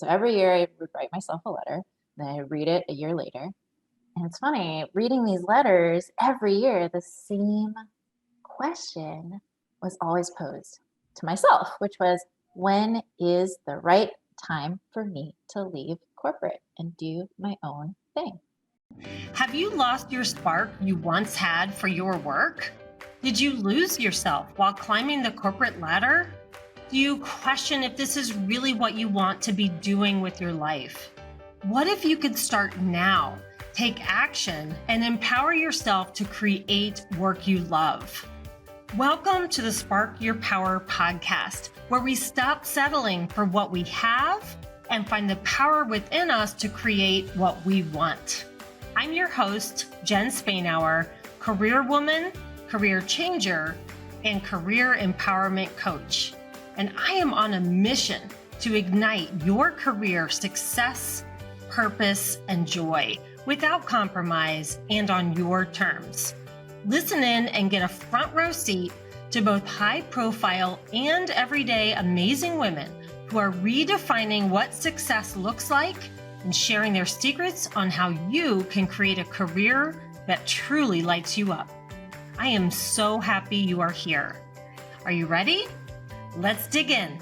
so every year I would write myself a letter, then I read it a year later. And it's funny, reading these letters every year, the same question was always posed to myself, which was, when is the right time for me to leave corporate and do my own thing? Have you lost your spark you once had for your work? Did you lose yourself while climbing the corporate ladder? Do you question if this is really what you want to be doing with your life? What if you could start now, take action, and empower yourself to create work you love? Welcome to the Spark Your Power podcast, where we stop settling for what we have and find the power within us to create what we want. I'm your host, Jen Spainhour, career woman, career changer, and career empowerment coach. And I am on a mission to ignite your career success, purpose, and joy without compromise and on your terms. Listen in and get a front row seat to both high profile and everyday amazing women who are redefining what success looks like and sharing their secrets on how you can create a career that truly lights you up. I am so happy you are here. Are you ready? Let's dig in.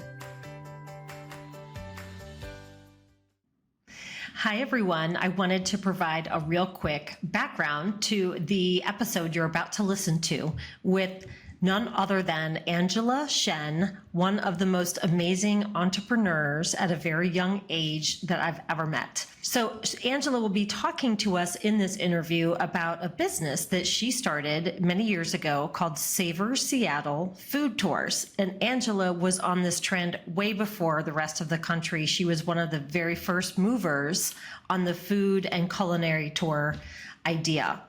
Hi, everyone. I wanted to provide a real quick background to the episode you're about to listen to with none other than Angela Shen, one of the most amazing entrepreneurs at a very young age that I've ever met. So Angela will be talking to us in this interview about a business that she started many years ago called Savor Seattle Food Tours. And Angela was on this trend way before the rest of the country. She was one of the very first movers on the food and culinary tour idea.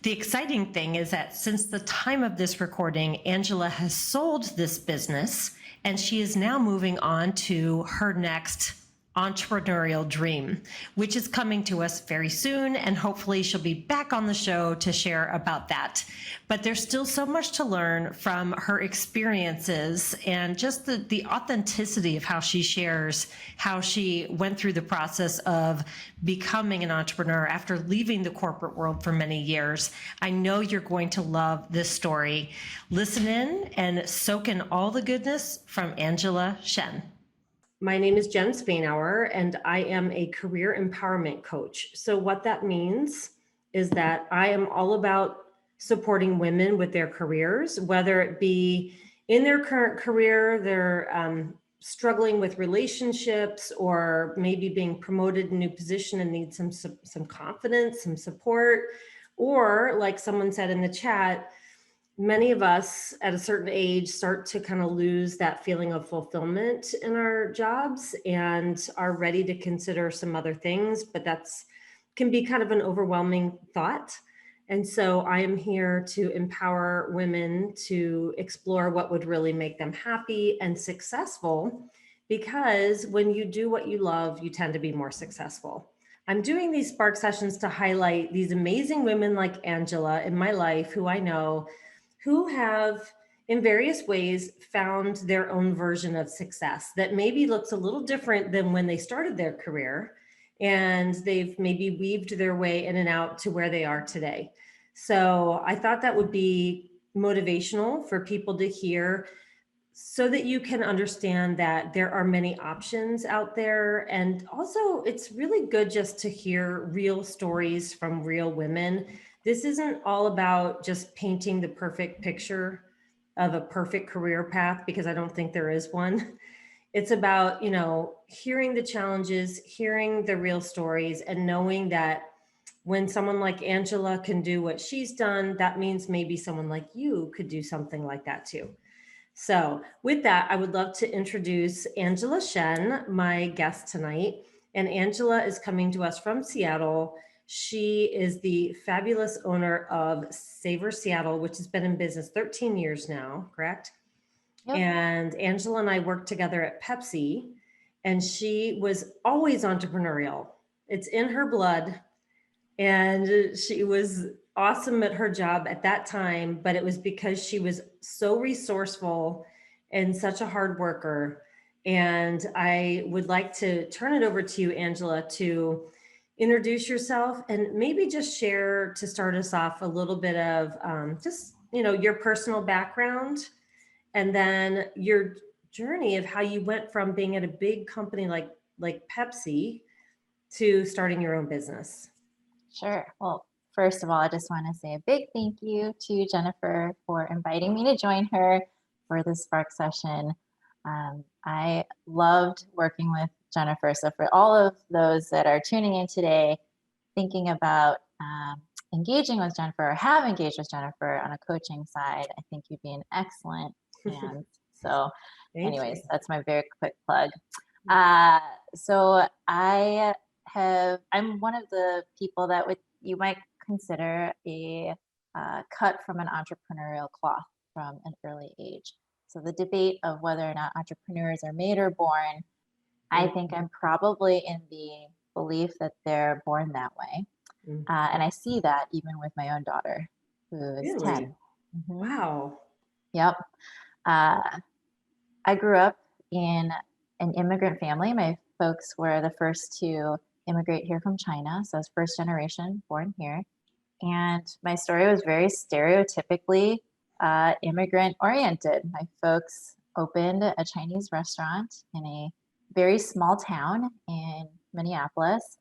The exciting thing is that since the time of this recording, Angela has sold this business and she is now moving on to her next entrepreneurial dream, which is coming to us very soon. And hopefully she'll be back on the show to share about that. But there's still so much to learn from her experiences and just the authenticity of how she shares how she went through the process of becoming an entrepreneur after leaving the corporate world for many years. I know you're going to love this story. Listen in and soak in all the goodness from Angela Shen. My name is Jen Spainhour, and I am a career empowerment coach. So what that means is that I am all about supporting women with their careers, whether it be in their current career, they're struggling with relationships, or maybe being promoted in a new position and need some confidence, some support, or like someone said in the chat, many of us at a certain age start to kind of lose that feeling of fulfillment in our jobs and are ready to consider some other things, but that's can be kind of an overwhelming thought. And so I am here to empower women to explore what would really make them happy and successful, because when you do what you love, you tend to be more successful. I'm doing these Spark sessions to highlight these amazing women like Angela in my life, who I know, who have in various ways found their own version of success that maybe looks a little different than when they started their career, and they've maybe weaved their way in and out to where they are today. So I thought that would be motivational for people to hear, so that you can understand that there are many options out there. And also it's really good just to hear real stories from real women. This isn't all about just painting the perfect picture of a perfect career path, because I don't think there is one. It's about, hearing the challenges, hearing the real stories, and knowing that when someone like Angela can do what she's done, that means maybe someone like you could do something like that too. So with that, I would love to introduce Angela Shen, my guest tonight. And Angela is coming to us from Seattle. She is the fabulous owner of Savor Seattle, which has been in business 13 years now, correct? Yep. And Angela and I worked together at Pepsi, and she was always entrepreneurial. It's in her blood. And she was awesome at her job at that time, but it was because she was so resourceful and such a hard worker And I would like to turn it over to you, Angela, to introduce yourself and maybe just share to start us off a little bit of just, your personal background and then your journey of how you went from being at a big company like Pepsi to starting your own business. Sure. Well, first of all, I just want to say a big thank you to Jennifer for inviting me to join her for this Spark session. I loved working with Jennifer. So for all of those that are tuning in today, thinking about engaging with Jennifer or have engaged with Jennifer on a coaching side, I think you'd be an excellent hand. So anyways, that's my very quick plug. So I'm one of the people that you might consider a cut from an entrepreneurial cloth from an early age. So the debate of whether or not entrepreneurs are made or born, I think I'm probably in the belief that they're born that way. And I see that even with my own daughter, who is 10. Wow. Yep. I grew up in an immigrant family. My folks were the first to immigrate here from China. So I was first generation born here. And my story was very stereotypically immigrant oriented. My folks opened a Chinese restaurant in a very small town in Minneapolis.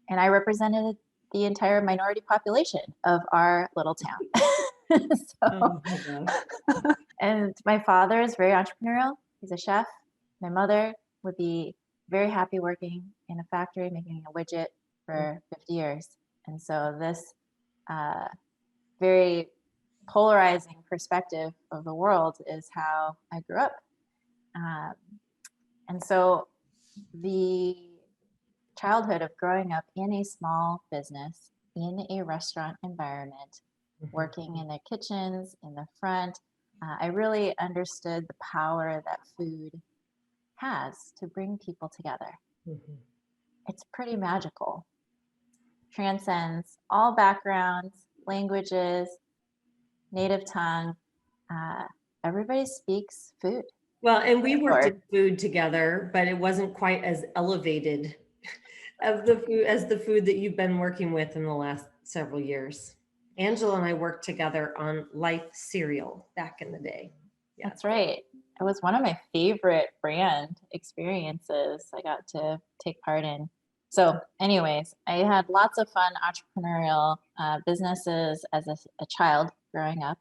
And I represented the entire minority population of our little town. Oh my gosh. And my father is very entrepreneurial. He's a chef. My mother would be very happy working in a factory making a widget for 50 years. And so this very polarizing perspective of the world is how I grew up. And so the childhood of growing up in a small business, in a restaurant environment, working in the kitchens, in the front, I really understood the power that food has to bring people together. It's pretty magical. Transcends all backgrounds, languages, native tongue. Everybody speaks food. Well, and we worked in food together, but it wasn't quite as elevated of the food as the food that you've been working with in the last several years. Angela and I worked together on Life cereal back in the day. Yeah. That's right. It was one of my favorite brand experiences I got to take part in. So anyways, I had lots of fun entrepreneurial businesses as a child growing up.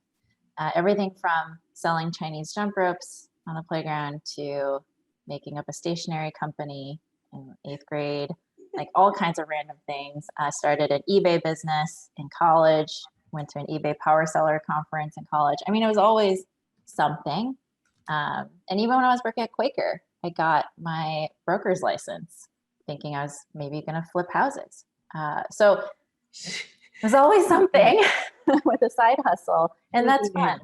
Everything from selling Chinese jump ropes on the playground to making up a stationery company in 8th grade, like all kinds of random things. I started an eBay business in college, went to an eBay power seller conference in college. I mean, it was always something. And even when I was working at Quaker, I got my broker's license thinking I was maybe going to flip houses. So there's always something with a side hustle, and that's fun.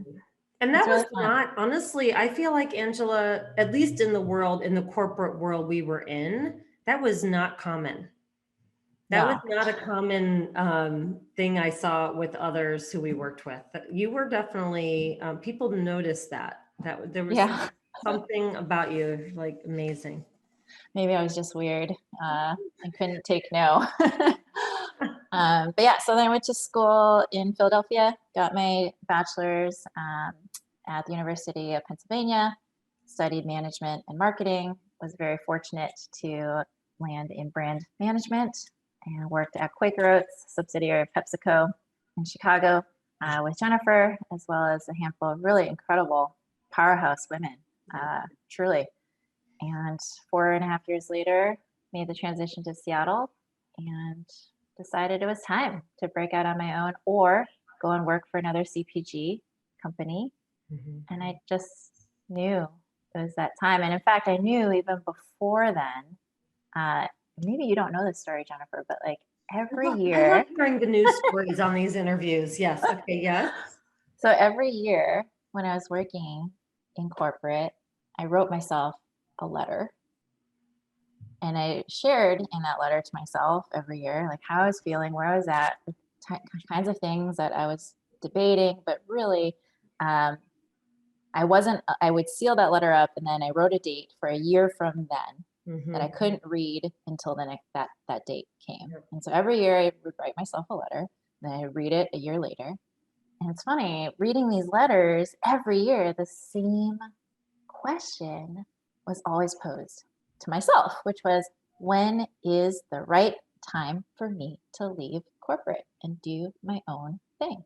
And that was not, honestly, I feel like, Angela, at least in the corporate world we were in, that was not common. That was not a common thing I saw with others who we worked with. You were definitely, people noticed that there was something about you, like, amazing. Maybe I was just weird. I couldn't take no. But yeah, so then I went to school in Philadelphia, got my bachelor's at the University of Pennsylvania, studied management and marketing, was very fortunate to land in brand management and worked at Quaker Oats, subsidiary of PepsiCo in Chicago with Jennifer, as well as a handful of really incredible powerhouse women, truly. And 4.5 years later, made the transition to Seattle and decided it was time to break out on my own or go and work for another CPG company. And I just knew it was that time. And in fact, I knew even before then, maybe you don't know this story, Jennifer, but like every year. I love hearing the news stories on these interviews. Yes. Okay. Yes. So every year when I was working in corporate, I wrote myself a letter. And I shared in that letter to myself every year, like how I was feeling, where I was at, the kinds of things that I was debating, but really I would seal that letter up, and then I wrote a date for a year from then that I Mm-hmm. couldn't read until the next that date came. Yep. And so every year I would write myself a letter, then I read it a year later. And it's funny, reading these letters every year, the same question was always posed to myself, which was, when is the right time for me to leave corporate and do my own thing?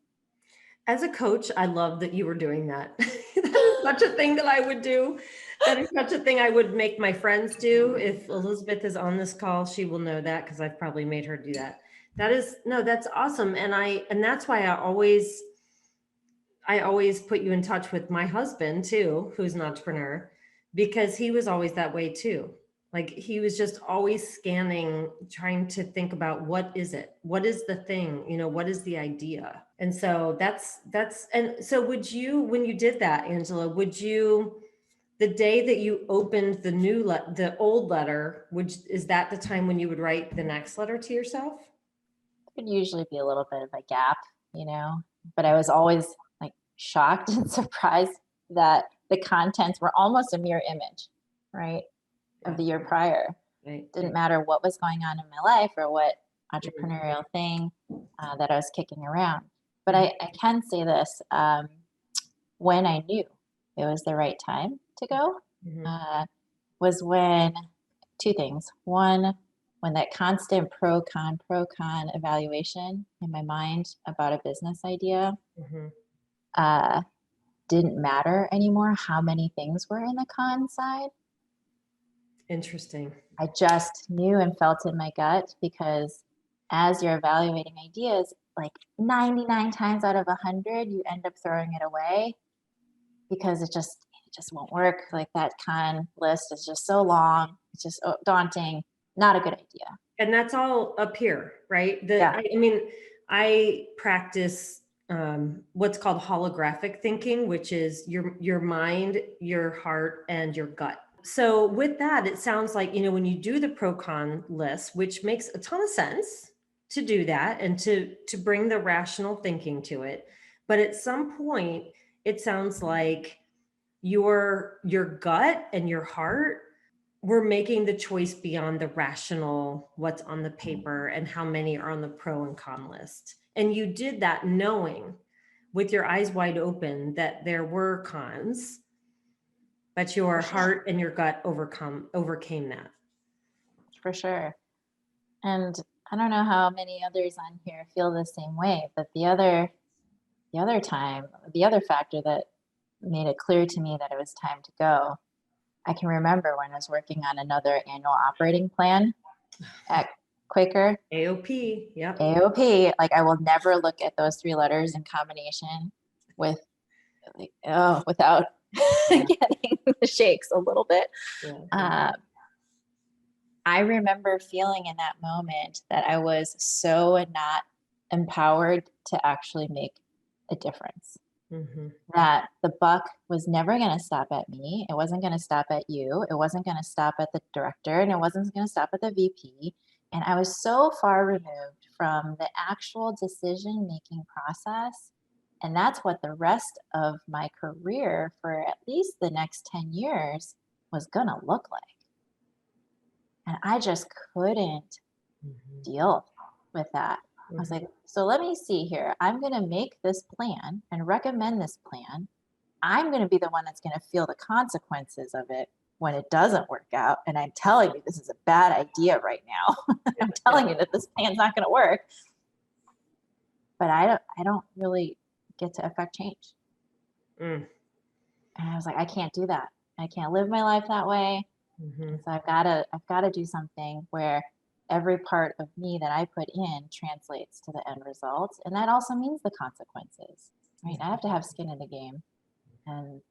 As a coach, I love that you were doing that. That is such a thing that I would do. That is such a thing I would make my friends do. If Elizabeth is on this call, she will know that because I've probably made her do that. That is no, that's awesome. And that's why I always put you in touch with my husband too, who's an entrepreneur, because he was always that way too. Like he was just always scanning, trying to think about what is it? What is the thing? What is the idea? And so and so when you did that, Angela, the day that you opened the old letter, is that the time when you would write the next letter to yourself? Could usually be a little bit of a gap, you know, but I was always like shocked and surprised that the contents were almost a mirror image, right, of Yeah. the year prior. Right. Didn't matter what was going on in my life or what Mhm. entrepreneurial thing that I was kicking around. But Mhm. I can say this, when I knew it was the right time to go Mhm. uh, was when two things. One, when that constant pro con evaluation in my mind about a business idea Mhm. uh, didn't matter anymore how many things were in the con side. Interesting. I just knew and felt in my gut, because as you're evaluating ideas, like 99 times out of 100, you end up throwing it away because it just won't work. Like that con list is just so long. It's just daunting. Not a good idea. And that's all up here, right? Yeah, I mean, I practice what's called holographic thinking, which is your mind, your heart, and your gut. So with that, it sounds like, when you do the pro con list, which makes a ton of sense to do that and to bring the rational thinking to it. But at some point, it sounds like your gut and your heart we're making the choice beyond the rational, what's on the paper and how many are on the pro and con list. And you did that knowing with your eyes wide open that there were cons, but your for sure. heart and your gut overcame that. For sure. And I don't know how many others on here feel the same way, but the other factor that made it clear to me that it was time to go, I can remember when I was working on another annual operating plan at Quaker AOP, yep. AOP. Like, I will never look at those three letters in combination with, like, without Yeah, getting the shakes a little bit. yeah, yeah. Uh, I remember feeling in that moment that I was so not empowered to actually make a difference. Mm-hmm. That the buck was never going to stop at me. It wasn't going to stop at you. It wasn't going to stop at the director, and it wasn't going to stop at the VP. And I was so far removed from the actual decision making process. And that's what the rest of my career for at least the next 10 years was going to look like. And I just couldn't Mm-hmm. deal with that. I was Mm-hmm. like, so let me see here. I'm going to make this plan and recommend this plan. I'm going to be the one that's going to feel the consequences of it when it doesn't work out. And I'm telling you, this is a bad idea right now. I'm Yeah. telling you that this plan's not going to work. But I don't really get to affect change. Mm. And I was like, I can't do that. I can't live my life that way. Mm-hmm. And so I've got to do something where every part of me that I put in translates to the end results. And that also means the consequences, right? I have to have skin in the game. And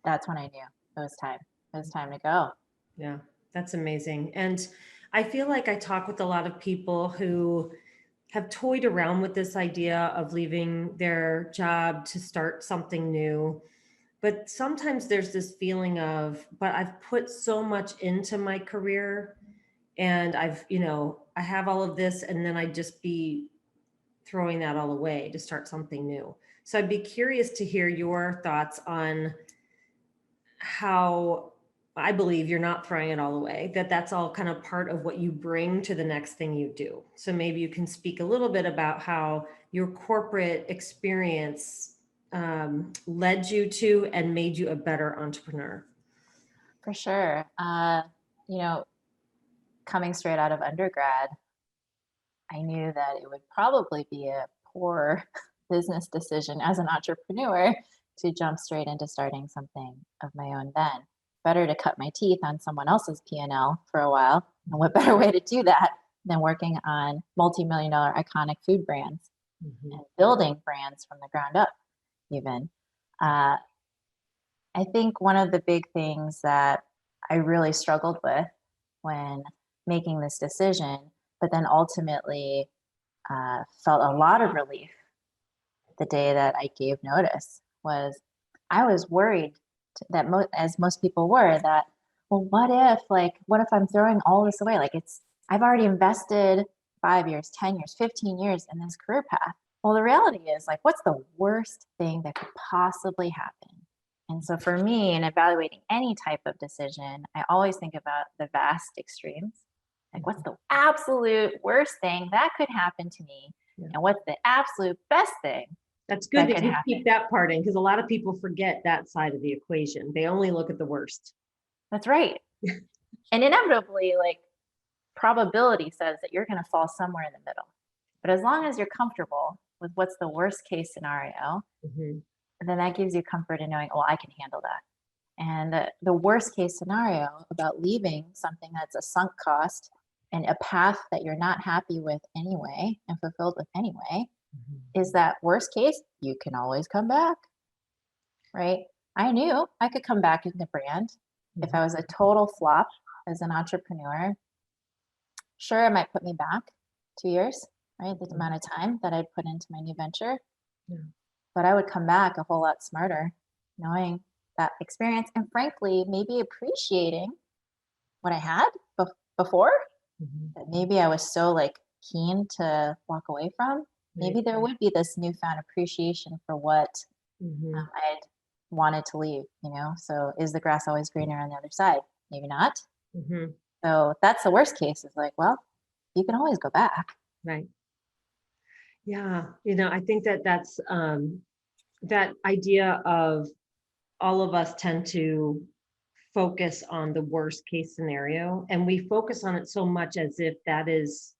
that's when I knew it was time. It was time to go. Yeah, that's amazing. And I feel like I talk with a lot of people who have toyed around with this idea of leaving their job to start something new. But sometimes there's this feeling of, but I've put so much into my career and I have all of this and then I'd just be throwing that all away to start something new. So I'd be curious to hear your thoughts on how I believe you're not throwing it all away, that that's all kind of part of what you bring to the next thing you do. So maybe you can speak a little bit about how your corporate experience led you to and made you a better entrepreneur. For sure. You know, coming straight out of undergrad, I knew that it would probably be a poor business decision as an entrepreneur to jump straight into starting something of my own then. Better to cut my teeth on someone else's P&L for a while. And what better way to do that than working on multi-million dollar iconic food brands and building brands from the ground up, even. Uh, I think one of the big things that I really struggled with when making this decision, but then ultimately felt a lot of relief the day that I gave notice, was I was worried that as most people were, that, well, what if I'm throwing all this away? Like I've already invested 5 years, 10 years, 15 years in this career path. Well, the reality is, like, what's the worst thing that could possibly happen? And so for me, in evaluating any type of decision, I always think about the vast extremes. Like, what's the absolute worst thing that could happen to me? Yeah. And what's the absolute best thing? That's good that you keep that part in, because a lot of people forget that side of the equation. They only look at the worst. That's right. And inevitably, like, probability says that you're going to fall somewhere in the middle. But as long as you're comfortable with what's the worst case scenario, then that gives you comfort in knowing, oh, I can handle that. And the worst case scenario about leaving something that's a sunk cost and a path that you're not happy with anyway and fulfilled with anyway, is that worst case, you can always come back, right? I knew I could come back in the brand. If I was a total flop as an entrepreneur, sure, it might put me back 2 years, right? The amount of time that I'd put into my new venture. But I would come back a whole lot smarter, knowing that experience and frankly, maybe appreciating what I had before that maybe I was so like keen to walk away from. Maybe there would be this newfound appreciation for what I'd wanted to leave, you know? So is the grass always greener on the other side? Maybe not. So that's the worst case, is like, well, you can always go back. Right. Yeah. You know, I think that's that idea of all of us tend to focus on the worst case scenario, and we focus on it so much as if that is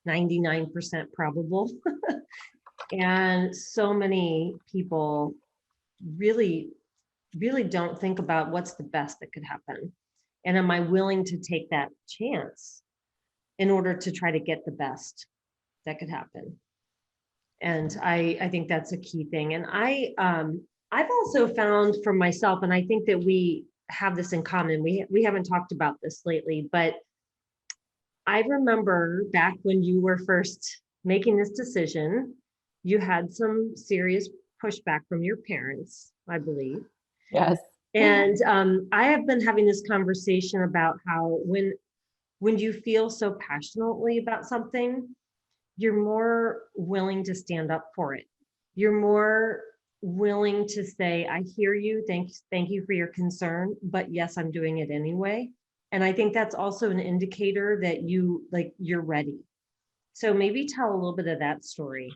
99% probable. And so many people really don't think about what's the best that could happen. And am I willing to take that chance in order to try to get the best that could happen? And I think that's a key thing. And I've also found for myself, and I think that we have this in common. We haven't talked about this lately, but I remember back when you were first making this decision, you had some serious pushback from your parents, I believe. Yes. And I have been having this conversation about how when you feel so passionately about something, you're more willing to stand up for it. You're more willing to say, I hear you, thank you for your concern, but yes, I'm doing it anyway. And I think that's also an indicator that you're ready. So maybe tell a little bit of that story.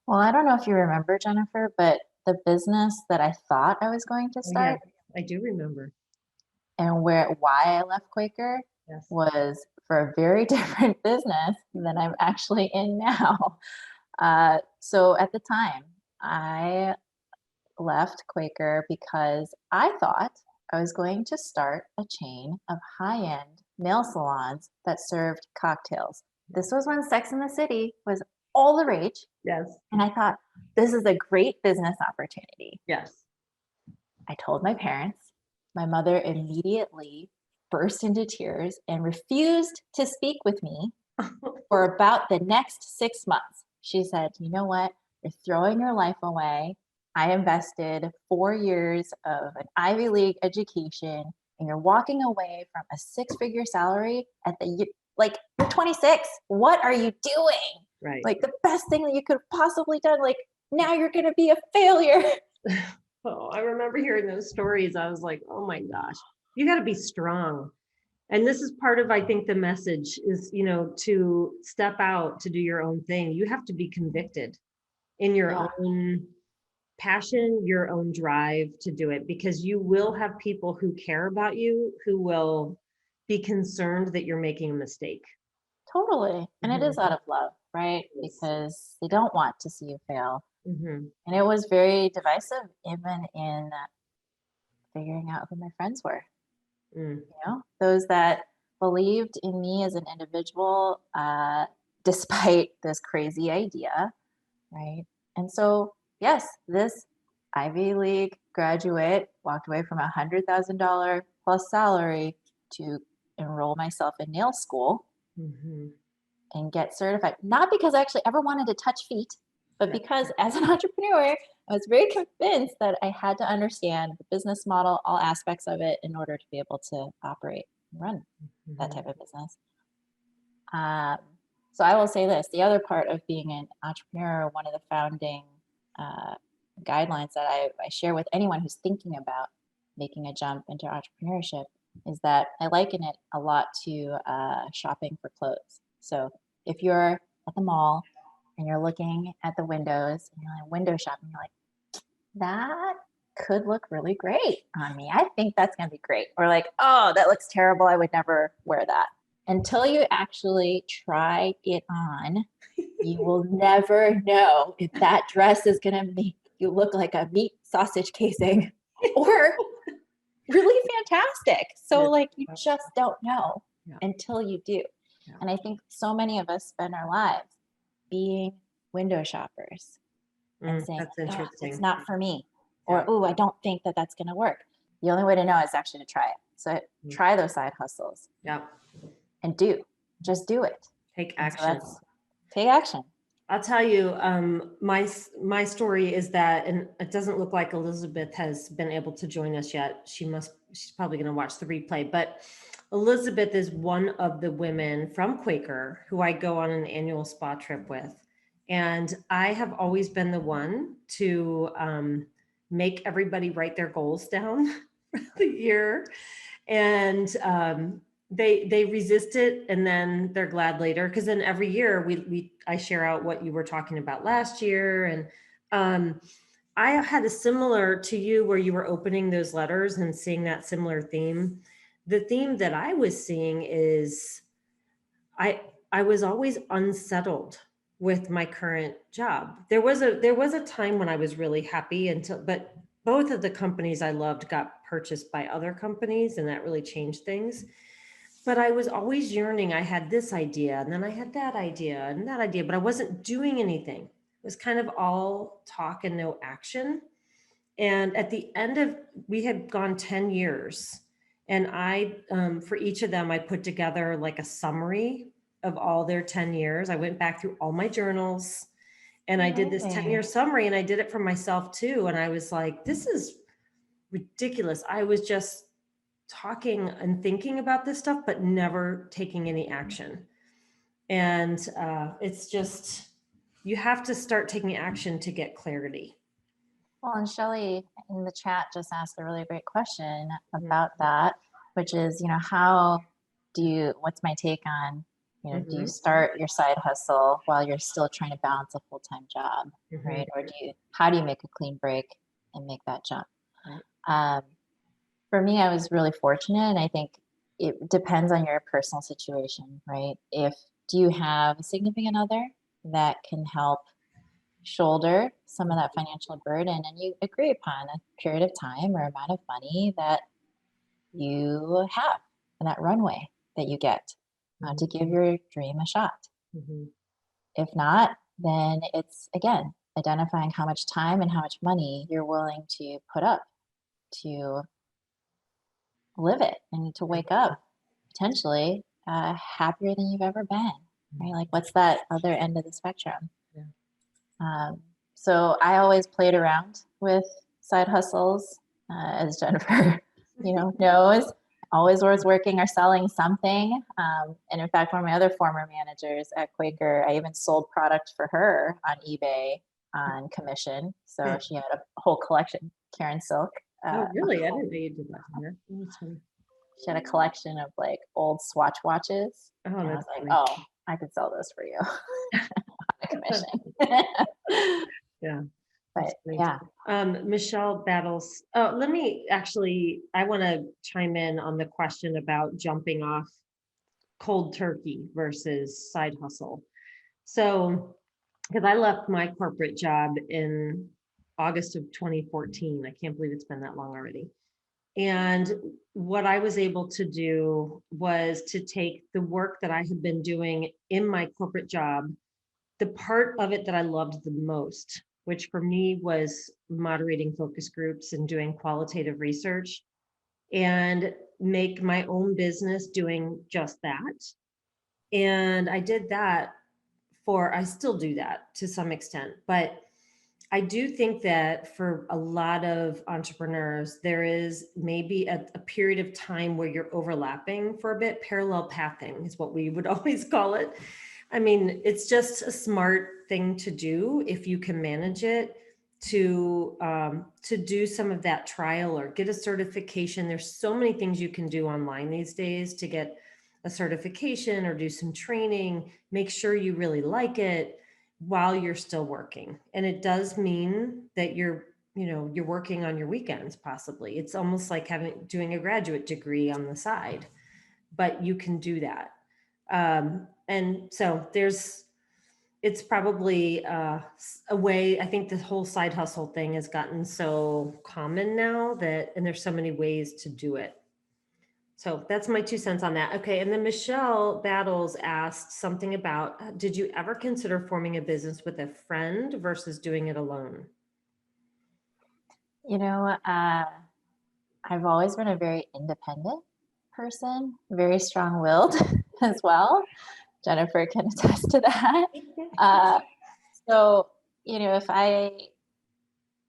Well, I don't know if you remember, Jennifer, but the business that I thought I was going to start, I do remember. And why I left Quaker was for a very different business than I'm actually in now. So at the time, I left Quaker because I thought I was going to start a chain of high-end nail salons that served cocktails. This was when Sex and the City was all the rage. Yes. And I thought, this is a great business opportunity. Yes. I told my parents. My mother immediately burst into tears and refused to speak with me for about the next 6 months. She said, you know what? You're throwing your life away. I invested 4 years of an Ivy League education, and you're walking away from a 6-figure salary at you're 26. What are you doing? Right. Like, the best thing that you could have possibly done. Like, now you're going to be a failure. Oh, I remember hearing those stories. I was like, oh my gosh, you got to be strong. And this is part of, I think, the message is, to step out, to do your own thing. You have to be convicted in your Yeah, own passion, your own drive to do it, because you will have people who care about you, who will be concerned that you're making a mistake. totally. And it is Mhm. out of love, right? Yes. Because they don't want to see you fail. Mhm. And it was very divisive, even in figuring out who my friends were. Mm. Those that believed in me as an individual, despite this crazy idea, right? And so, yes, this Ivy League graduate walked away from $100,000 plus salary to enroll myself in nail school Mhm. and get certified. Not because I actually ever wanted to touch feet, but Yeah. because as an entrepreneur, I was very convinced that I had to understand the business model, all aspects of it, in order to be able to operate and run that Mhm. type of business. Um, so I will say this: the other part of being an entrepreneur, one of the founding uh, guidelines that I share with anyone who's thinking about making a jump into entrepreneurship is that I liken it a lot to shopping for clothes. So if you're at the mall and you're looking at the windows and you're like window shopping, you're like, that could look really great on me. I think that's going to be great. Or like, oh, that looks terrible. I would never wear that. Until you actually try it on, you will never know if that dress is going to make you look like a meat sausage casing or really fantastic. So, Yeah. like, you just don't know Yeah. until you do. Yeah. And I think so many of us spend our lives being window shoppers and saying, That's oh, it's interesting. not for me. Or, Yeah. oh, I don't think that that's going to work. The only way to know is actually to try it. So Mm. try those side hustles Yeah. and just do it. Take And so action. that's take action. I'll tell you, my story is that, and it doesn't look like Elizabeth has been able to join us yet. She's probably going to watch the replay, but Elizabeth is one of the women from Quaker who I go on an annual spa trip with. And I have always been the one to make everybody write their goals down for the year. And they resist it, and then they're glad later, because then every year I share out what you were talking about last year. And I had a similar to you, where you were opening those letters and seeing that similar theme. The theme that I was seeing is I was always unsettled with my current job. There was a time when I was really happy, but both of the companies I loved got purchased by other companies, and that really changed things. But I was always yearning. I had this idea, and then I had that idea and that idea, but I wasn't doing anything. It was kind of all talk and no action. And at the end of, we had gone 10 years. And for each of them, I put together like a summary of all their 10 years. I went back through all my journals and I did this 10-year Amazing. summary, and I did it for myself too. And I was like, this is ridiculous. I was just talking and thinking about this stuff, but never taking any action. And it's just, you have to start taking action to get clarity. Well, and Shelly in the chat just asked a really great question Mhm. about that, which is, how what's my take on, do you Mhm. start your side hustle while you're still trying to balance a full-time job, Mhm. right? Or how do you make a clean break and make that jump? Right. Um, for me, I was really fortunate, and I think it depends on your personal situation, right? Do you have a significant other that can help shoulder some of that financial burden, and you agree upon a period of time or amount of money that you have and that runway that you get to give your dream a shot. Mhm. If not, then it's again identifying how much time and how much money you're willing to put up to live it and to wake up potentially happier than you've ever been, right? Like, what's that other end of the spectrum? Yeah. Um, so I always played around with side hustles, as Jennifer, knows. Always was working or selling something. And in fact, one of my other former managers at Quaker, I even sold product for her on eBay on commission. So she had a whole collection, Karen Silk. Oh, really? I didn't know you did that. That's funny. She had a collection of like old Swatch watches. Oh, And I that's was like, funny. oh, I could sell those for you on a commission. Yeah. But yeah. Michelle Battles. Oh, let me actually, I want to chime in on the question about jumping off cold turkey versus side hustle. So, because I left my corporate job in August of 2014. I can't believe it's been that long already. And what I was able to do was to take the work that I had been doing in my corporate job, the part of it that I loved the most, which for me was moderating focus groups and doing qualitative research, and make my own business doing just that. And I did that I still do that to some extent, but I do think that for a lot of entrepreneurs, there is maybe a period of time where you're overlapping for a bit. Parallel pathing is what we would always call it. I mean, it's just a smart thing to do if you can manage it, to do some of that trial or get a certification. There's so many things you can do online these days to get a certification or do some training, make sure you really like it while you're still working. And it does mean that you're working on your weekends, possibly. It's almost like doing a graduate degree on the side, but you can do that. And so it's probably a way. I think the whole side hustle thing has gotten so common now and there's so many ways to do it. So that's my 2 cents on that. Okay. And then Michelle Battles asked something about, did you ever consider forming a business with a friend versus doing it alone? I've always been a very independent person, very strong-willed as well. Jennifer can attest to that. So,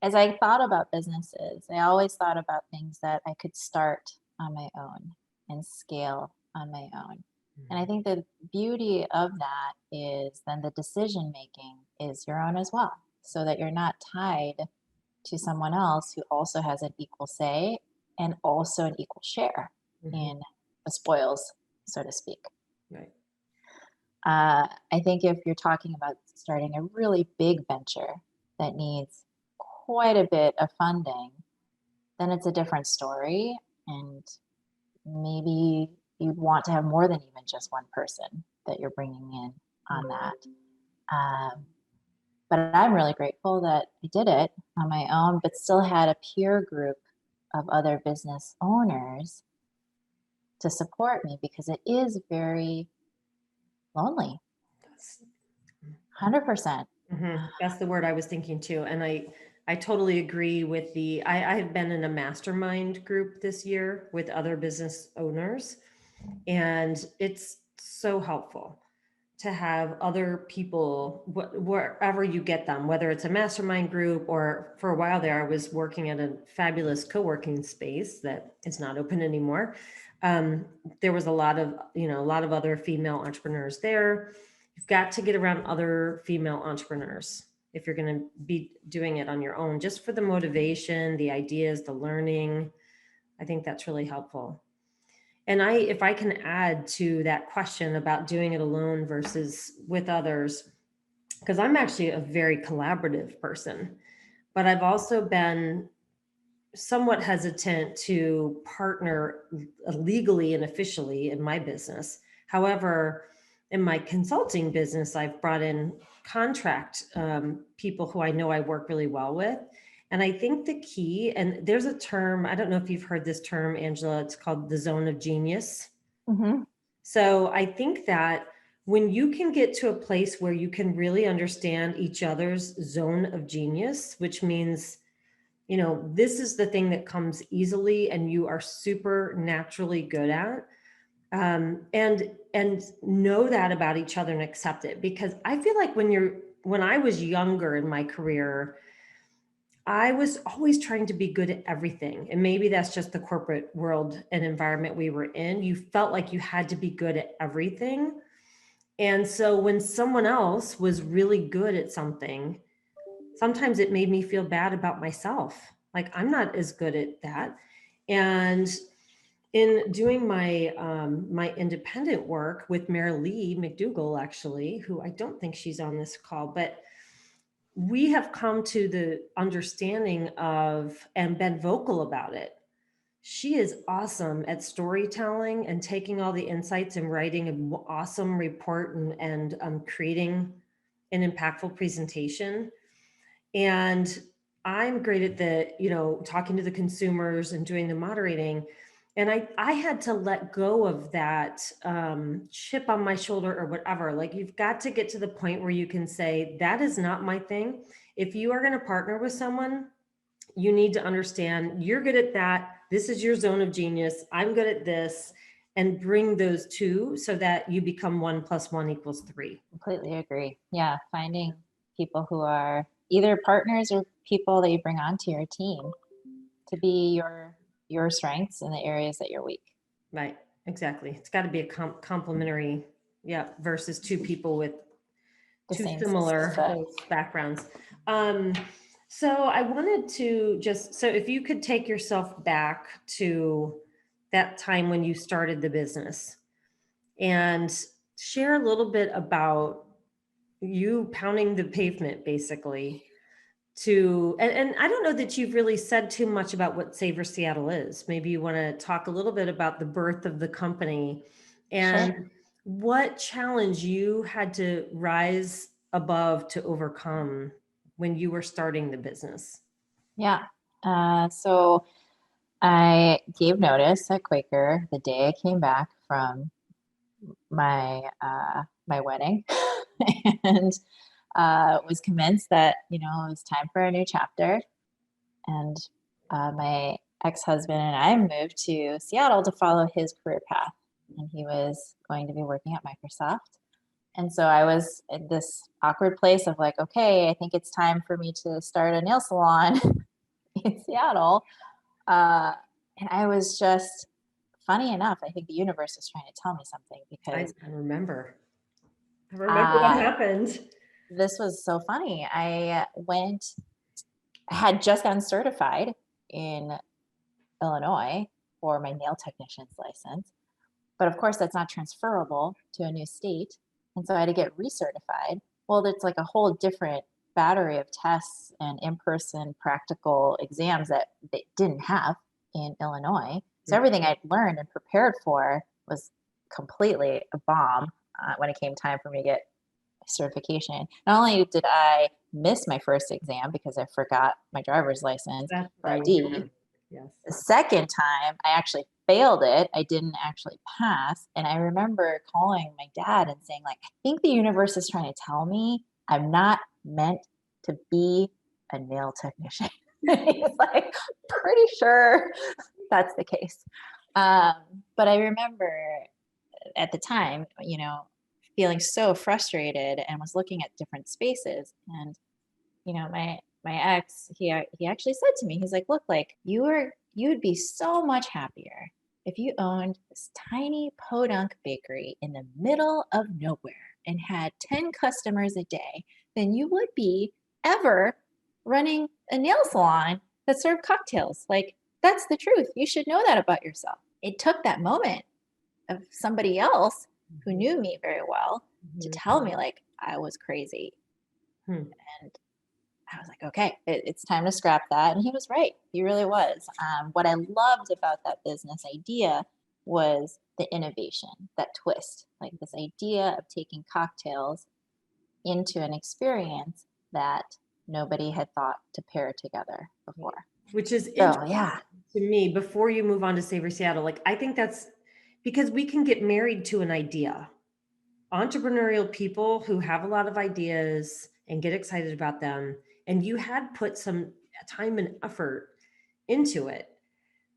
as I thought about businesses, I always thought about things that I could start on my own and scale on my own. And I think the beauty of that is then the decision making is your own as well, so that you're not tied to someone else who also has an equal say and also an equal share in the spoils, so to speak. Right. I think if you're talking about starting a really big venture that needs quite a bit of funding, then it's a different story. And maybe you'd want to have more than even just one person that you're bringing in on that. But I'm really grateful that I did it on my own, but still had a peer group of other business owners to support me, because it is very lonely. 100%. That's the word I was thinking too. And I totally agree with I have been in a mastermind group this year with other business owners, and it's so helpful to have other people, wherever you get them, whether it's a mastermind group or for a while there, I was working at a fabulous co-working space that is not open anymore. There was a lot of other female entrepreneurs there. You've got to get around other female entrepreneurs if you're going to be doing it on your own, just for the motivation, the ideas, the learning. I think that's really helpful. And if I can add to that question about doing it alone versus with others, because I'm actually a very collaborative person, but I've also been somewhat hesitant to partner legally and officially in my business. However, in my consulting business, I've brought in contract people who I know I work really well with. And I think the key, and there's a term, I don't know if you've heard this term, Angela, it's called the zone of genius. So I think that when you can get to a place where you can really understand each other's zone of genius, which means, this is the thing that comes easily and you are super naturally good at, and know that about each other and accept it. Because I feel like when I was younger in my career, I was always trying to be good at everything. And maybe that's just the corporate world and environment we were in. You felt like you had to be good at everything. And so when someone else was really good at something sometimes it made me feel bad about myself. Like I'm not as good at that. And in doing my independent work with Mary Lee McDougall, actually, who I don't think she's on this call, but we have come to the understanding of and been vocal about it. She is awesome at storytelling and taking all the insights and writing an awesome report and creating an impactful presentation. And I'm great at talking to the consumers and doing the moderating. And I had to let go of that chip on my shoulder or whatever. Like you've got to get to the point where you can say, that is not my thing. If you are going to partner with someone, you need to understand you're good at that. This is your zone of genius. I'm good at this, and bring those two so that you become 1 + 1 = 3. Completely agree. Yeah, finding people who are either partners or people that you bring onto your team to be your strengths in the areas that you're weak. Right, exactly. It's got to be a complementary, yeah, versus two people with The two same similar skill set. backgrounds. So I wanted to so if you could take yourself back to that time when you started the business and share a little bit about you pounding the pavement, basically, and I don't know that you've really said too much about what Savor Seattle is. Maybe you want to talk a little bit about the birth of the company and Sure. what challenge you had to rise above to overcome when you were starting the business. Yeah. So I gave notice at Quaker the day I came back from my wedding, and was convinced that it was time for a new chapter. And my ex-husband and I moved to Seattle to follow his career path, and he was going to be working at Microsoft. And so I was in this awkward place of like, okay, I think it's time for me to start a nail salon in Seattle. Uh, and I was just, funny enough, I think the universe was trying to tell me something because I remember. I remember what happened. this was so funny. I had just gotten certified in Illinois for my nail technician's license. But of course, that's not transferable to a new state. And so I had to get recertified. Well, it's like a whole different battery of tests and in-person practical exams that they didn't have in Illinois. So everything I'd learned and prepared for was completely a bomb when it came time for me to get certification. Not only did I miss my first exam because I forgot my driver's license That's or what I was ID, gonna- Yes. the second time I actually failed it. I didn't actually pass. And I remember calling my dad and saying, like, I think the universe is trying to tell me I'm not meant to be a nail technician. He's like, pretty sure that's the case. But I remember at the time, feeling so frustrated and was looking at different spaces. And my ex, he actually said to me, he's like, look, like you'd be so much happier if you owned this tiny podunk bakery in the middle of nowhere and had 10 customers a day than you would be ever running a nail salon that served cocktails. Like, that's the truth. You should know that about yourself. It took that moment of somebody else who knew me very well to tell me like I was crazy. And I was like, okay, it's time to scrap that. And he was right. He really was. What I loved about that business idea was the innovation, that twist, like this idea of taking cocktails into an experience that nobody had thought to pair together before. Which is So, interesting yeah. to me. Before you move on to Savor Seattle, like I think that's because we can get married to an idea. Entrepreneurial people who have a lot of ideas and get excited about them, and you had put some time and effort into it.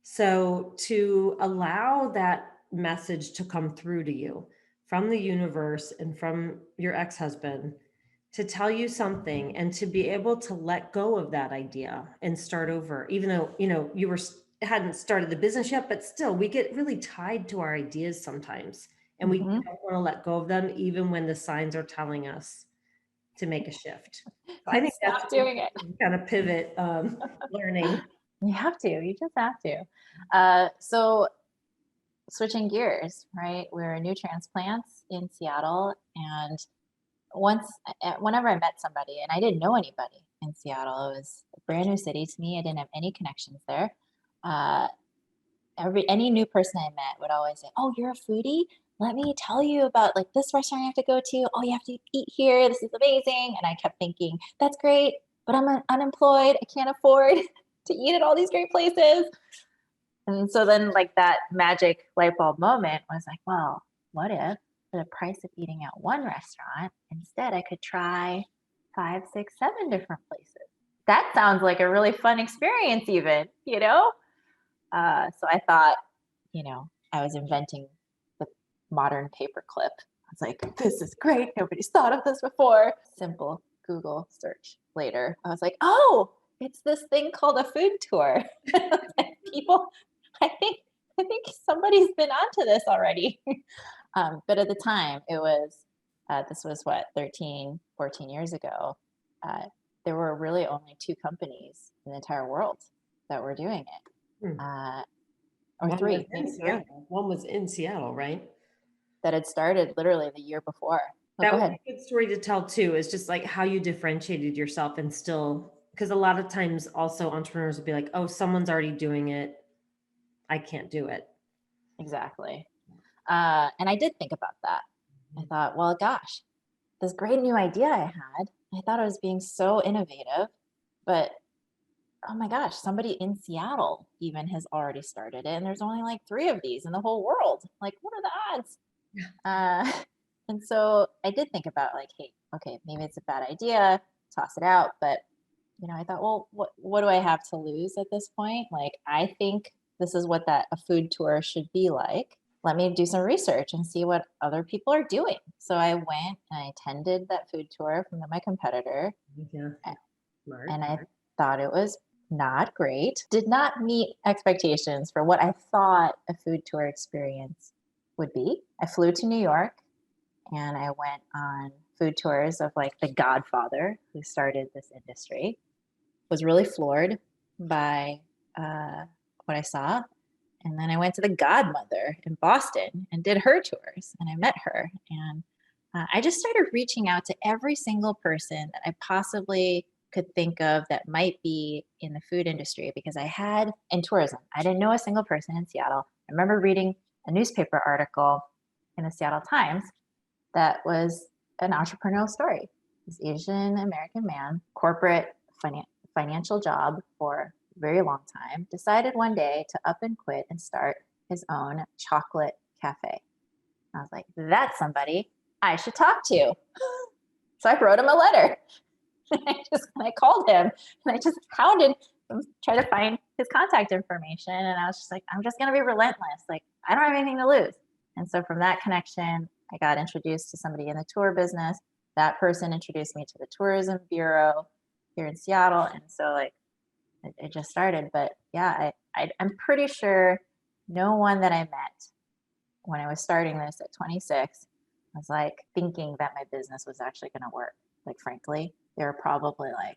So to allow that message to come through to you from the universe and from your ex-husband to tell you something and to be able to let go of that idea and start over, even though, you hadn't started the business yet, but still we get really tied to our ideas sometimes and we don't want to let go of them, even when the signs are telling us to make a shift. I think that's Stop doing it. kind of pivot learning. You have to. You just have to. So switching gears, right? We're new transplants in Seattle, and whenever I met somebody, and I didn't know anybody in Seattle, it was a brand new city to me. I didn't have any connections there. Uh, any new person I met would always say, "Oh, you're a foodie? Let me tell you about like this restaurant you have to go to. Oh, you have to eat here. This is amazing." And I kept thinking, "That's great, but I'm unemployed. I can't afford to eat at all these great places." And so then like that magic light bulb moment was like, well, what if for the price of eating at one restaurant, instead I could try 5, 6, 7 different places? That sounds like a really fun experience even, you know? So I thought, I was inventing the modern paperclip. I was like, this is great. Nobody's thought of this before. Simple Google search later. I was like, oh, it's this thing called a food tour. People, I think somebody's been onto this already. But at the time, it was, this was what, 13, 14 years ago. There were really only 2 companies in the entire world that were doing it. Or One 3, was in maybe 3, Seattle. One was in Seattle, right? that had started literally the year before. That Go would ahead. be a good story to tell too, is just like how you differentiated yourself and still, because a lot of times also entrepreneurs will be like, oh, someone's already doing it. I can't do it. Exactly. And I did think about that. I thought, well, gosh, this great new idea I thought I was being so innovative, but oh my gosh, somebody in Seattle even has already started it. And there's only like 3 of these in the whole world. Like, what are the odds? And so I did think about like, hey, okay, maybe it's a bad idea, toss it out. But, I thought, well, what do I have to lose at this point? Like, I think this is what a food tour should be like. Let me do some research and see what other people are doing. So I went and I attended that food tour from my competitor. Yeah. Smart. And I thought it was not great, did not meet expectations for what I thought a food tour experience would be. I flew to New York and I went on food tours of like the godfather who started this industry. Was really floored by what I saw. And then I went to the godmother in Boston and did her tours, and I met her. And I just started reaching out to every single person that I possibly could think of that might be in the food industry, because I had in tourism, I didn't know a single person in Seattle. I remember reading a newspaper article in the Seattle Times that was an entrepreneurial story. This Asian American man, corporate financial job for a very long time, decided one day to up and quit and start his own chocolate cafe. I was like, that's somebody I should talk to. So I wrote him a letter. I called him and I just hounded him, tried to find his contact information. And I was just like, I'm just going to be relentless. Like, I don't have anything to lose. And so from that connection, I got introduced to somebody in the tour business. That person introduced me to the tourism bureau here in Seattle. And so like, it just started. But yeah, I'm pretty sure no one that I met when I was starting this at 26 was like thinking that my business was actually going to work. Like, frankly, they were probably like,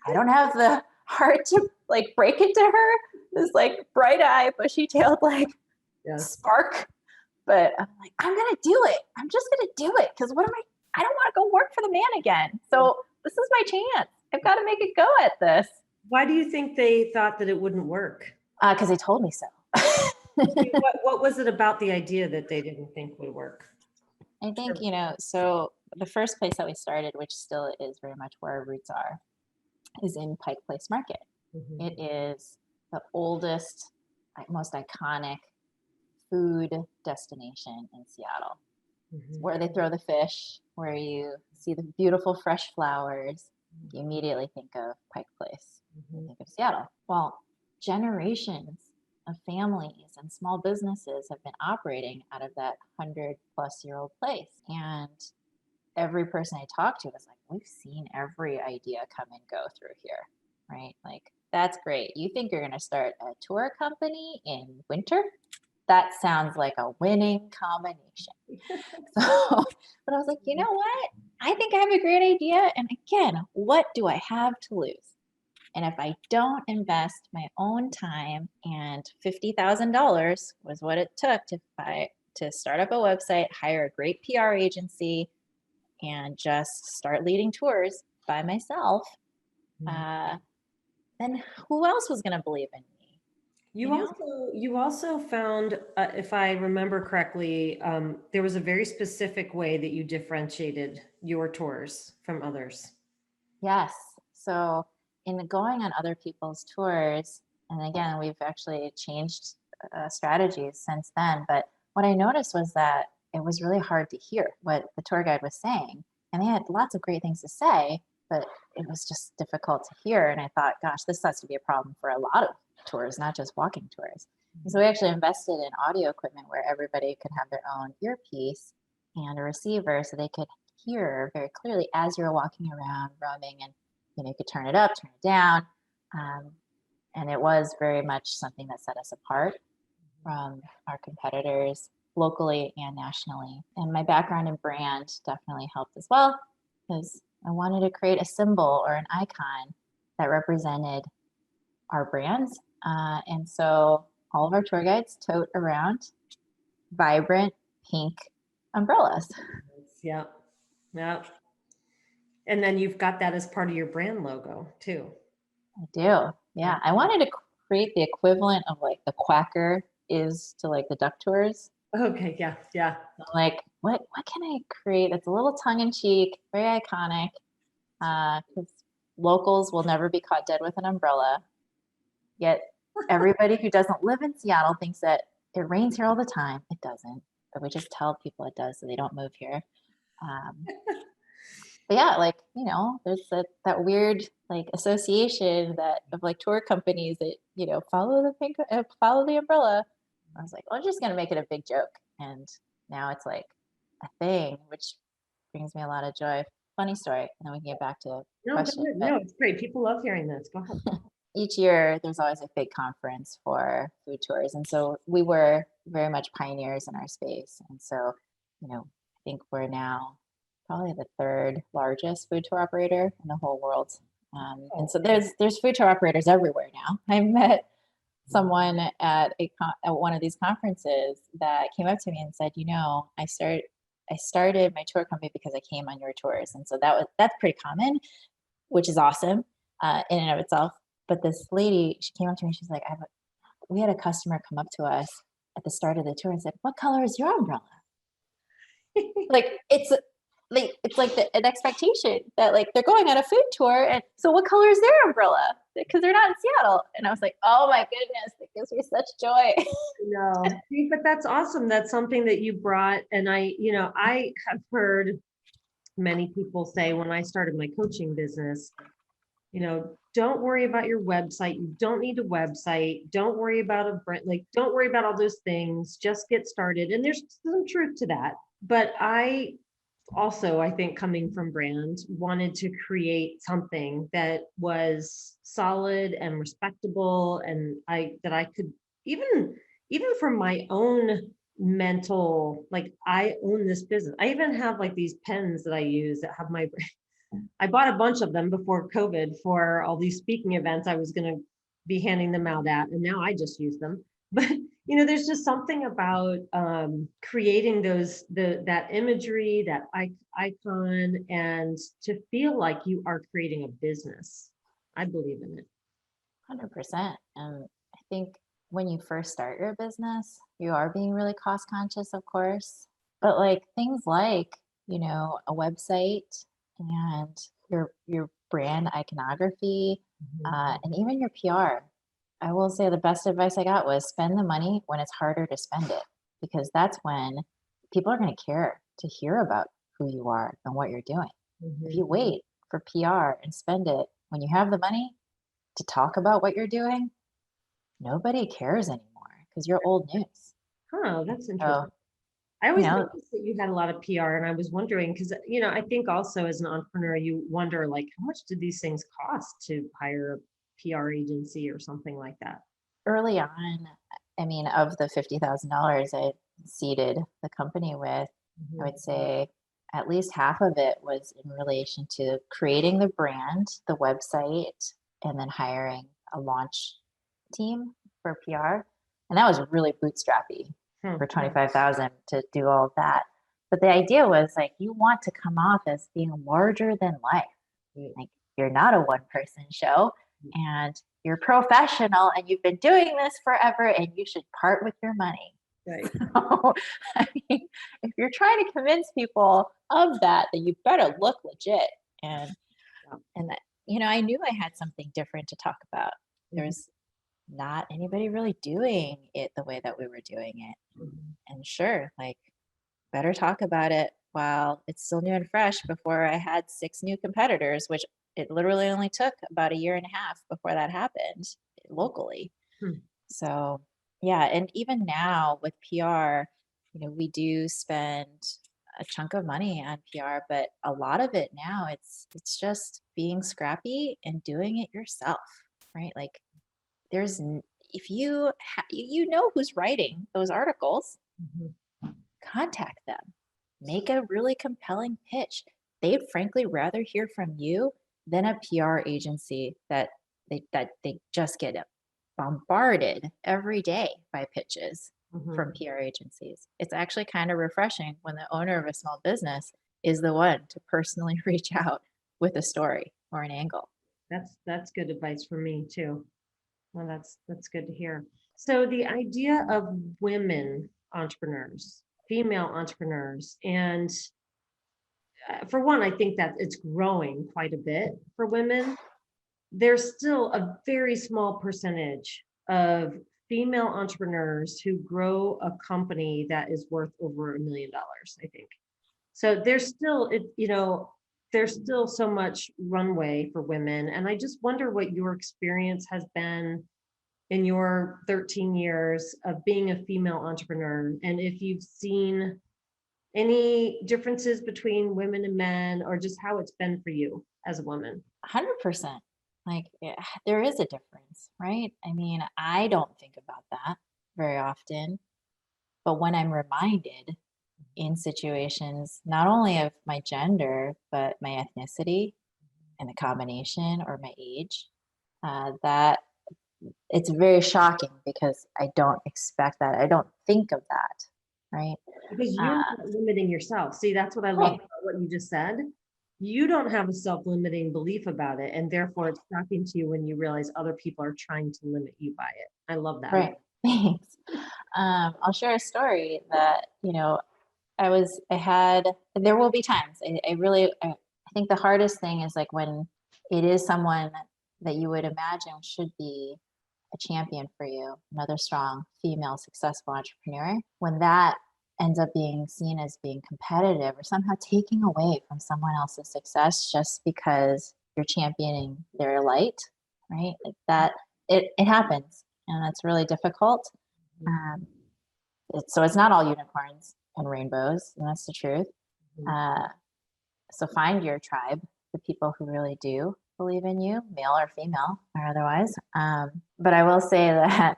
I don't have the heart to like break it to her. This like bright eye, bushy tailed, like spark. But I'm like, I'm going to do it. I'm just going to do it. Because I don't want to go work for the man again. So this is my chance. I've got to make a go at this. Why do you think they thought that it wouldn't work? Because they told me so. What was it about the idea that they didn't think would work? I think, so the first place that we started, which still is very much where our roots are, is in Pike Place Market. Mm-hmm. It is the oldest, most iconic food destination in Seattle. Mm-hmm. It's where they throw the fish, where you see the beautiful fresh flowers. You immediately think of Pike Place. Mm-hmm. You think of Seattle. Well, generations of families and small businesses have been operating out of that 100-plus-year-old place. And every person I talked to was like, we've seen every idea come and go through here, right? Like, that's great. You think you're going to start a tour company in winter? That sounds like a winning combination. But I was like, you know what? I think I have a great idea. And again, what do I have to lose? And if I don't invest my own time, and $50,000 was what it took to start up a website, hire a great PR agency, and just start leading tours by myself, uh, then who else was going to believe in me? You also found, if I remember correctly, there was a very specific way that you differentiated your tours from others. Yes. So in going on other people's tours, and again, we've actually changed strategies since then. But what I noticed was that it was really hard to hear what the tour guide was saying. And they had lots of great things to say, but it was just difficult to hear. And I thought, gosh, this has to be a problem for a lot of tours, not just walking tours. And so we actually invested in audio equipment where everybody could have their own earpiece and a receiver so they could hear very clearly as you're walking around roaming, and you could turn it up, turn it down. um, and it was very much something that set us apart from our competitors locally and nationally. And my background in brand definitely helped as well, because I wanted to create a symbol or an icon that represented our brands. And so all of our tour guides tote around vibrant pink umbrellas. Yeah. Yeah. And then you've got that as part of your brand logo too. I do. Yeah. I wanted to create the equivalent of like the Quacker is to like the duck tours. Okay. Yeah. Yeah. I'm like, what can I create that's a little tongue in cheek, very iconic? Because locals will never be caught dead with an umbrella. Yet everybody who doesn't live in Seattle thinks that it rains here all the time. It doesn't, but we just tell people it does so they don't move here. Um, but yeah, like, there's that weird like association that of like tour companies that, follow the umbrella. I was like, I'm just gonna make it a big joke. And now it's like a thing, which brings me a lot of joy. Funny story, and then we can get back to the No, question. no, it's great. People love hearing this. Go ahead. Each year there's always a big conference for food tours. And so we were very much pioneers in our space. And so, I think we're now probably the third largest food tour operator in the whole world. And so there's food tour operators everywhere now. I met someone at one of these conferences that came up to me and said, I started my tour company because I came on your tours. And so that's pretty common, which is awesome in and of itself. But this lady, she came up to me, she's like, we had a customer come up to us at the start of the tour and said, what color is your umbrella? Like it's like an expectation that like they're going on a food tour, and so what color is their umbrella? Because they're not in Seattle. And I was like, oh my goodness, that gives me such joy. No, but that's awesome. That's something that you brought. And I have heard many people say when I started my coaching business, don't worry about your website. You don't need a website. Don't worry about a brand. Like, don't worry about all those things. Just get started. And there's some truth to that. But I also, I think coming from brand, wanted to create something that was solid and respectable. And that I could even from my own mental, like I own this business. I even have like these pens that I use that have my I bought a bunch of them before COVID for all these speaking events I was going to be handing them out at, and now I just use them. But there's just something about creating that imagery, that icon, and to feel like you are creating a business. I believe in it. 100%. And I think when you first start your business, you are being really cost conscious, of course. But like things like, a website and your brand iconography, and even your PR. I will say the best advice I got was spend the money when it's harder to spend it, because that's when people are going to care to hear about who you are and what you're doing. If you wait for PR and spend it when you have the money to talk about what you're doing, nobody cares anymore because you're old news. Oh, that's interesting. So, I always noticed that you had a lot of PR, and I was wondering because I think also as an entrepreneur, you wonder like how much do these things cost to hire a PR agency or something like that? Early on, I mean, of the $50,000 I seeded the company with, I would say at least half of it was in relation to creating the brand, the website, and then hiring a launch team for PR. And that was really bootstrappy for 25,000 to do all of that. But the idea was like, you want to come off as being larger than life. Like, you're not a one person show, and you're professional, and you've been doing this forever, and you should part with your money. Right. So, I mean, if you're trying to convince people of that, then you better look legit. And that, I knew I had something different to talk about. There's not anybody really doing it the way that we were doing it. And sure, like, better talk about it while it's still new and fresh before I had 6 new competitors, which it literally only took about a year and a half before that happened locally. So yeah, and even now with PR, we do spend a chunk of money on PR, but a lot of it now it's just being scrappy and doing it yourself, right? Like, there's if you who's writing those articles, contact them, make a really compelling pitch. They'd frankly rather hear from you than a PR agency that they just get bombarded every day by pitches from PR agencies. It's actually kind of refreshing when the owner of a small business is the one to personally reach out with a story or an angle. That's good advice for me too. Well, that's good to hear. So the idea of women entrepreneurs, female entrepreneurs, and for one, I think that it's growing quite a bit for women. There's still a very small percentage of female entrepreneurs who grow a company that is worth over $1 million, I think. So there's still there's still so much runway for women. And I just wonder what your experience has been in your 13 years of being a female entrepreneur, and if you've seen any differences between women and men, or just how it's been for you as a woman. 100%. Like, there is a difference, right? I mean, I don't think about that very often, but when I'm reminded in situations, not only of my gender, but my ethnicity and the combination, or my age, that it's very shocking because I don't expect that. I don't think of that, right? Because you're not limiting yourself. See, that's what I love about what you just said. You don't have a self-limiting belief about it, and therefore it's shocking to you when you realize other people are trying to limit you by it. I love that. Right. Thanks. I'll share a story that, there will be times I think the hardest thing is like when it is someone that you would imagine should be a champion for you, another strong female successful entrepreneur, when that ends up being seen as being competitive or somehow taking away from someone else's success just because you're championing their light, right? Like that, it happens, and that's really difficult. So it's not all unicorns and rainbows, and that's the truth. So find your tribe, the people who really do believe in you, male or female or otherwise. But I will say that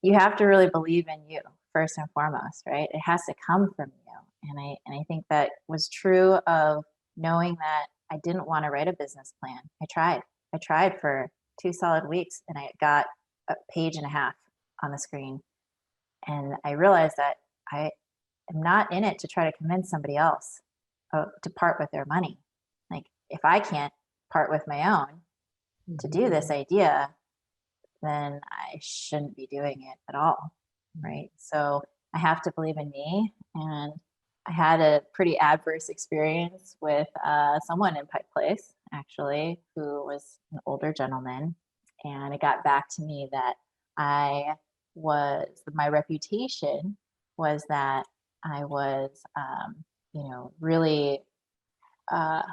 you have to really believe in you first and foremost, right? It has to come from you. And I think that was true of knowing that I didn't want to write a business plan. I tried for 2 solid weeks, and I got a page and a half on the screen. And I realized that I am not in it to try to convince somebody else to part with their money. Like, if I can't part with my own to do this idea, then I shouldn't be doing it at all, right? So I have to believe in me. And I had a pretty adverse experience with someone in Pike Place, actually, who was an older gentleman. And it got back to me that my reputation was that I was, really, what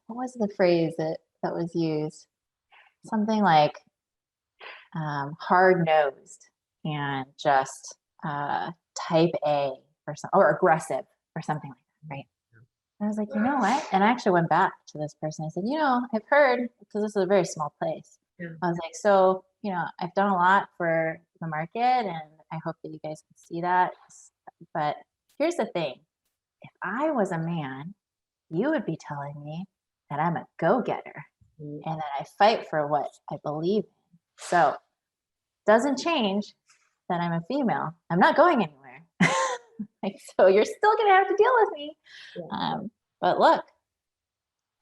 was the phrase that was used? Something like hard-nosed and just type A or aggressive or something like that, right? And I was like, you know what? And I actually went back to this person. I said, I've heard, because this is a very small place. Yeah. I was like, so, I've done a lot for the market, and I hope that you guys can see that. But here's the thing. if I was a man, you would be telling me that I'm a go-getter and that I fight for what I believe in. So doesn't change that I'm a female. I'm not going anywhere. Like, so you're still gonna have to deal with me. But look,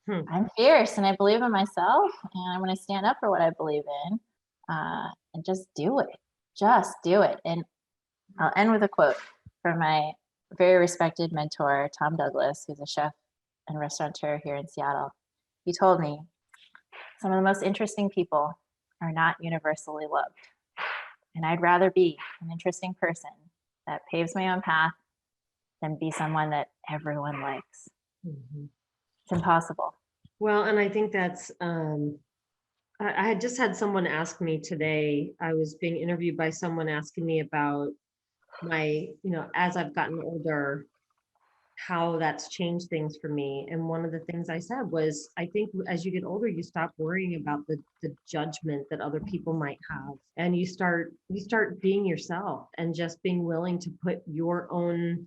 I'm fierce and I believe in myself, and I'm gonna stand up for what I believe in, and just do it. Just do it. And I'll end with a quote from my very respected mentor, Tom Douglas, who's a chef and restaurateur here in Seattle. He told me, some of the most interesting people are not universally loved. And I'd rather be an interesting person that paves my own path than be someone that everyone likes. It's impossible. Well, and I think that's, I had just had someone ask me today, I was being interviewed by someone asking me about my, as I've gotten older, how that's changed things for me. And one of the things I said was, I think as you get older, you stop worrying about the judgment that other people might have. And you start being yourself and just being willing to put your own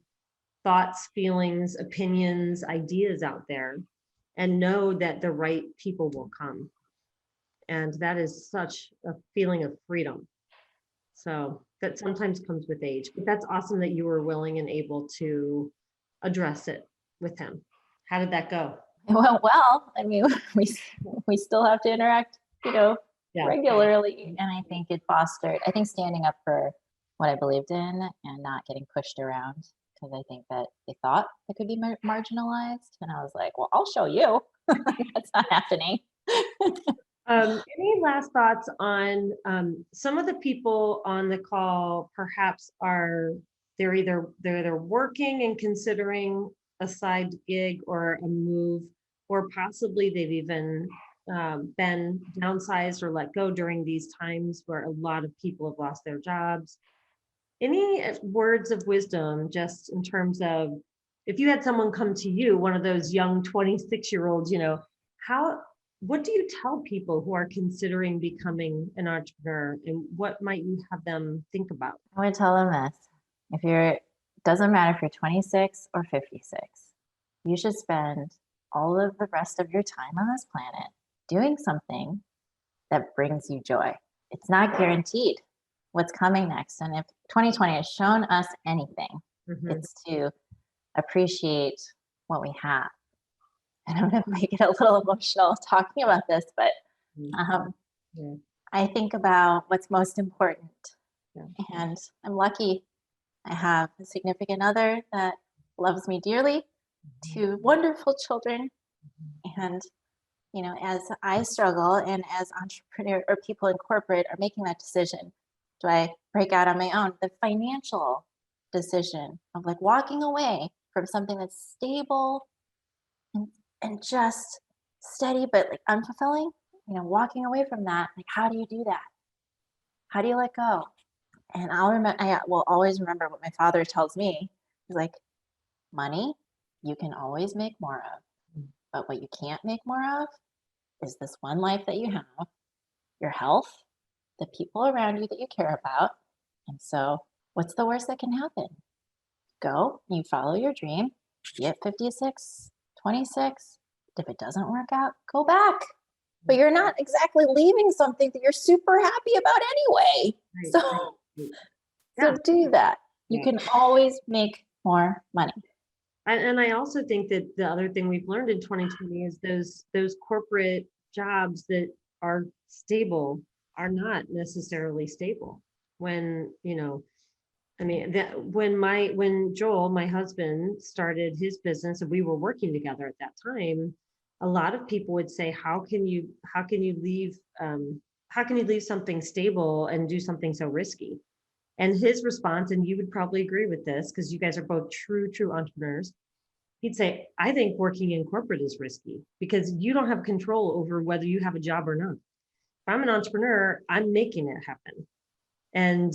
thoughts, feelings, opinions, ideas out there and know that the right people will come. And that is such a feeling of freedom. So that sometimes comes with age, but that's awesome that you were willing and able to address it with him. How did that go? It went well. I mean, we still have to interact, regularly. And I think it fostered, I think standing up for what I believed in and not getting pushed around, because I think that they thought it could be marginalized. And I was like, well, I'll show you. That's not happening. Any last thoughts on some of the people on the call? Perhaps they're either working and considering a side gig or a move, or possibly they've even been downsized or let go during these times where a lot of people have lost their jobs. Any words of wisdom, just in terms of if you had someone come to you, one of those young 26-year-olds, what do you tell people who are considering becoming an entrepreneur, and what might you have them think about? I would tell them this. Doesn't matter if you're 26 or 56, you should spend all of the rest of your time on this planet doing something that brings you joy. It's not guaranteed what's coming next. And if 2020 has shown us anything, it's to appreciate what we have. And I'm going to make it a little emotional talking about this, but I think about what's most important. And I'm lucky. I have a significant other that loves me dearly, 2 wonderful children. And, as I struggle and as entrepreneur or people in corporate are making that decision, do I break out on my own? The financial decision of like walking away from something that's stable and just steady, but like unfulfilling, walking away from that. Like, how do you do that? How do you let go? And I will always remember what my father tells me. He's like, money, you can always make more of, but what you can't make more of is this one life that you have, your health, the people around you that you care about. And so what's the worst that can happen? Go, you follow your dream, be it 56, 26. If it doesn't work out, go back. But you're not exactly leaving something that you're super happy about anyway. So do that. You can always make more money. And I also think that the other thing we've learned in 2020 is those corporate jobs that are stable are not necessarily stable. When, when Joel, my husband, started his business and we were working together at that time, a lot of people would say, how can you leave something stable and do something so risky? And his response, and you would probably agree with this because you guys are both true entrepreneurs, he'd say, I think working in corporate is risky because you don't have control over whether you have a job or not. If I'm an entrepreneur, I'm making it happen. And,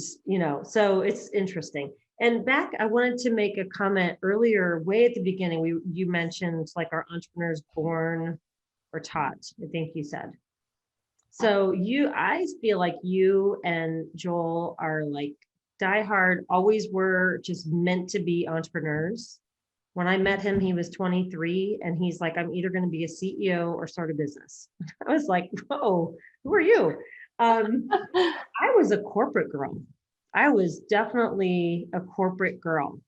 so it's interesting. And back, I wanted to make a comment earlier, way at the beginning, you mentioned like our entrepreneurs born or taught, I think you said. So I feel like you and Joel are like diehard, always were just meant to be entrepreneurs. When I met him, he was 23 and he's like, I'm either going to be a CEO or start a business. I was like, whoa, who are you? I was a corporate girl. I was definitely a corporate girl.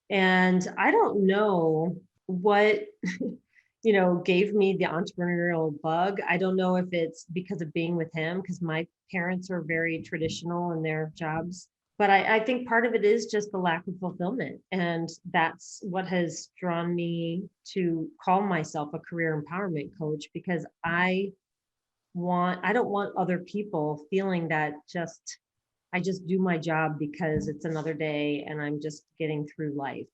And I don't know what, gave me the entrepreneurial bug. I don't know if it's because of being with him, because my parents are very traditional in their jobs. But I think part of it is just the lack of fulfillment. And that's what has drawn me to call myself a career empowerment coach, because I don't want other people feeling that I just do my job because it's another day and I'm just getting through life.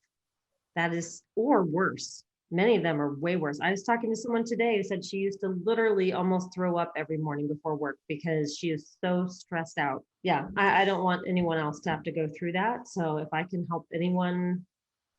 That is, or worse. Many of them are way worse. I was talking to someone today who said she used to literally almost throw up every morning before work because she is so stressed out. Yeah, I don't want anyone else to have to go through that. So if I can help anyone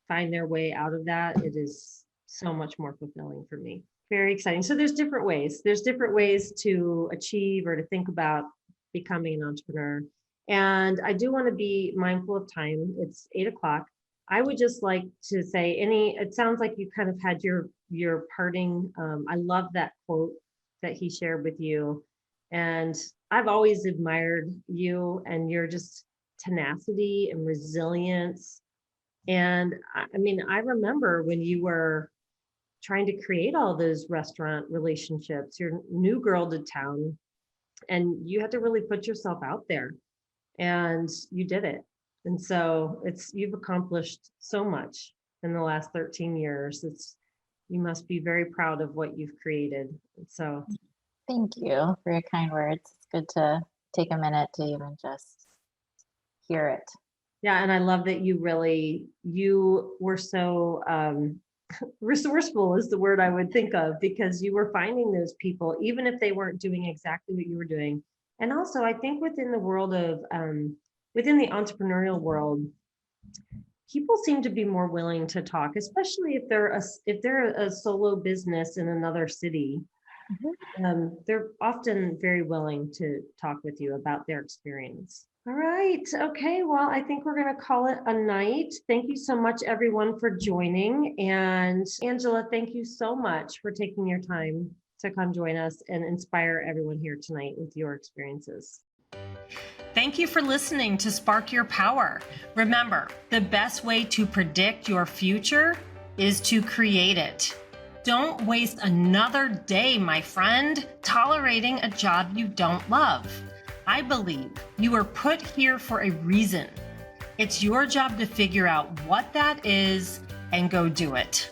find their way out of that, it is so much more fulfilling for me. Very exciting. So there's different ways. There's different ways to achieve or to think about becoming an entrepreneur. And I do want to be mindful of time. It's 8:00. I would just like to say it sounds like you kind of had your parting. I love that quote that he shared with you. And I've always admired you and your just tenacity and resilience. And I remember when you were trying to create all those restaurant relationships, you're new girl to town, and you had to really put yourself out there, and you did it. And so you've accomplished so much in the last 13 years. You must be very proud of what you've created. So Thank you for your kind words. It's good to take a minute to even just hear it. yeah, and I love that you were so resourceful is the word I would think of, because you were finding those people, even if they weren't doing exactly what you were doing. And also, I think within the world of within the entrepreneurial world, people seem to be more willing to talk, especially if they're a solo business in another city. They're often very willing to talk with you about their experience. All right. Okay. Well, I think we're going to call it a night. Thank you so much, everyone, for joining. And Angela, thank you so much for taking your time to come join us and inspire everyone here tonight with your experiences. Thank you for listening to Spark Your Power. Remember, the best way to predict your future is to create it. Don't waste another day, my friend, tolerating a job you don't love. I believe you were put here for a reason. It's your job to figure out what that is and go do it.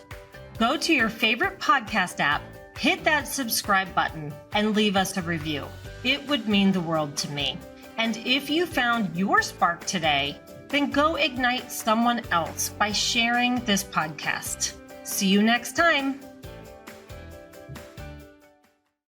Go to your favorite podcast app, hit that subscribe button, and leave us a review. It would mean the world to me. And if you found your spark today, then go ignite someone else by sharing this podcast. See you next time.